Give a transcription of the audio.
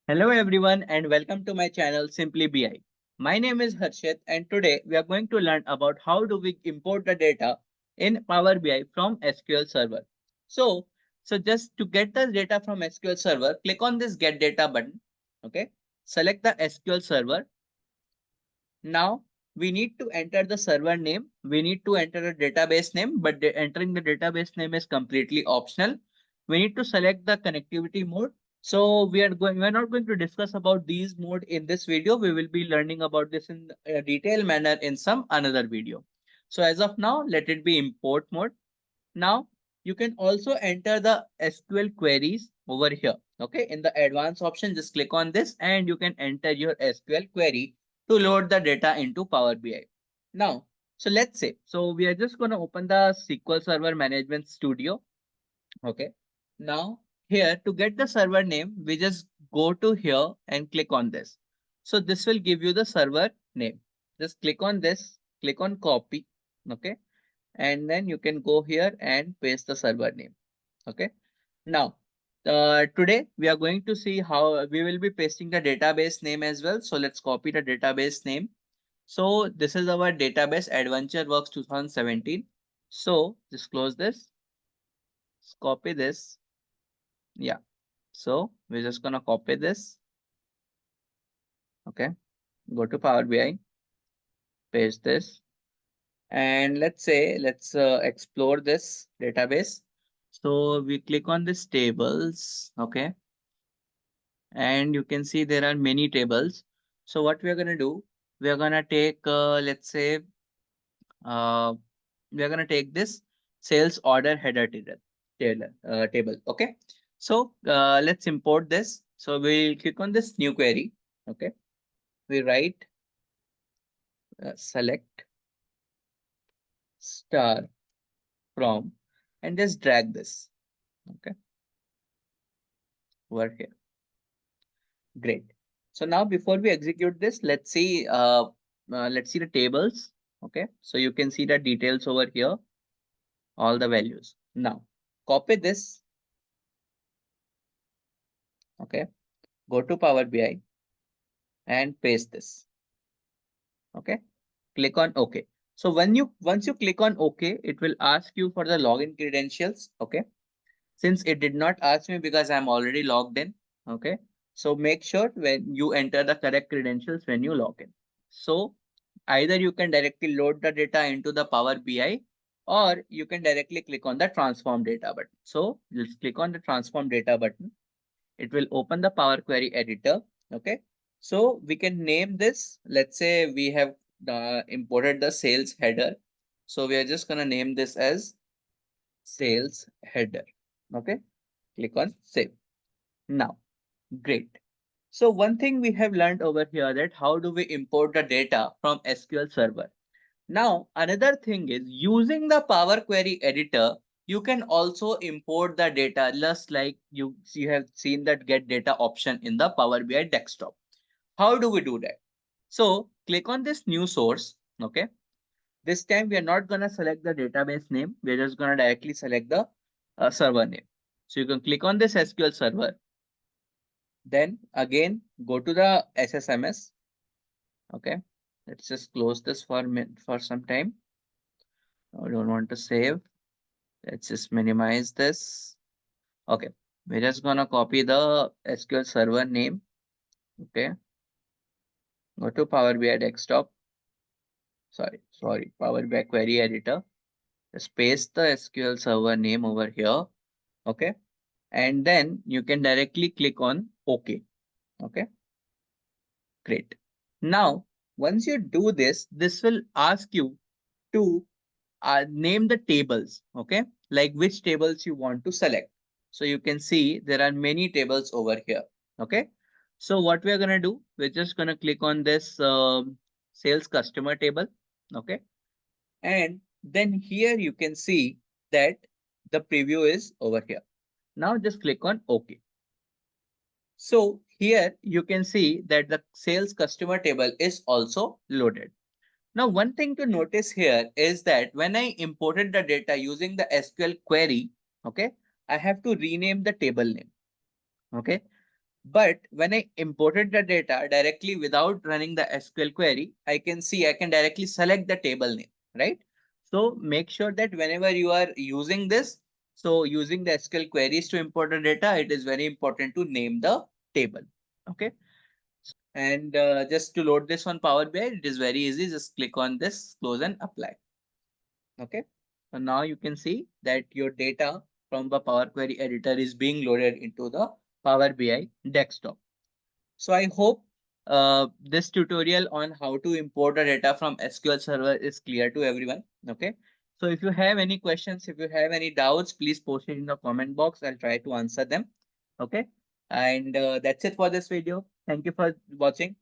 Hello everyone and welcome to my channel SimplyBi. My name is Harshit and today we are going to learn about how do we import the data in Power BI from SQL Server. So, just to get the data from SQL Server, click on this Get Data button. Okay, select the SQL Server. Now we need to enter the server name. We need to enter a database name, but entering the database name is completely optional. We need to select the connectivity mode. So we're not going to discuss about these mode in this video. We will be learning about this in a detailed manner in some another video. So as of now, let it be import mode. Now you can also enter the SQL queries over here. Okay, in the advanced option, just click on this and you can enter your SQL query to load the data into Power BI. Now, so we are just going to open the SQL Server Management Studio. Okay. Now here to get the server name, we just go to here and click on this. So this will give you the server name. Just click on this, click on copy. Okay. And then you can go here and paste the server name. Okay. Now, today we are going to see how we will be pasting the database name as well. So let's copy the database name. So this is our database AdventureWorks 2017. So just close this, copy this. Yeah. So we're just gonna copy this. Okay. Go to Power BI, paste this, and let's explore this database. So we click on this tables. Okay. And you can see there are many tables. So what we are going to do, we are going to take, uh, we are going to take this sales order header table. Okay. So let's import this. So we'll click on this new query. Okay. We write, select star from and just drag this. Okay. Over here. Great. So now before we execute this, let's see the tables. Okay. So you can see the details over here, all the values. Now copy this. Okay. Go to Power BI and paste this. Okay. Click on OK. So once you click on OK, it will ask you for the login credentials. Okay. Since it did not ask me because I'm already logged in. Okay. So make sure when you enter the correct credentials when you log in. So either you can directly load the data into the Power BI or you can directly click on the transform data button. So let's click on the transform data button. It will open the Power Query editor. Okay. So we can name this. Let's say we have imported the sales header. So we are just going to name this as sales header. Okay. Click on save. Now, great. So one thing we have learned over here that how do we import the data from SQL Server. Now, another thing is using the Power Query editor, you can also import the data just like you have seen that get data option in the Power BI desktop. How do we do that? So click on this new source. Okay. This time we are not going to select the database name. We're just going to directly select the server name. So you can click on this SQL Server. Then again, go to the SSMS. Okay. Let's just close this for some time. I don't want to save. Let's just minimize this. Okay. We're just gonna copy the SQL Server name. Okay. Go to Power BI desktop. Sorry, Power BI query editor. Just paste the SQL Server name over here. Okay. And then you can directly click on OK. Okay. Great. Now, once you do this, this will ask you to name the tables. Okay. Like which tables you want to select. So you can see there are many tables over here. Okay. So what we're going to do, we're just going to click on this sales customer table. Okay. And then here you can see that the preview is over here. Now just click on OK. So here you can see that the sales customer table is also loaded. Now, one thing to notice here is that when I imported the data using the SQL query, okay, I have to rename the table name. Okay. But when I imported the data directly without running the SQL query, I can see I can directly select the table name, right? So make sure that whenever you are using this, so using the SQL queries to import the data, it is very important to name the table. Okay. And just to load this on Power BI, it is very easy. Just click on this, close and apply. Okay. So now you can see that your data from the Power Query editor is being loaded into the Power BI desktop. So I hope this tutorial on how to import the data from SQL Server is clear to everyone. Okay. So if you have any questions, if you have any doubts, please post it in the comment box. I'll try to answer them. Okay. And that's it for this video. Thank you for watching.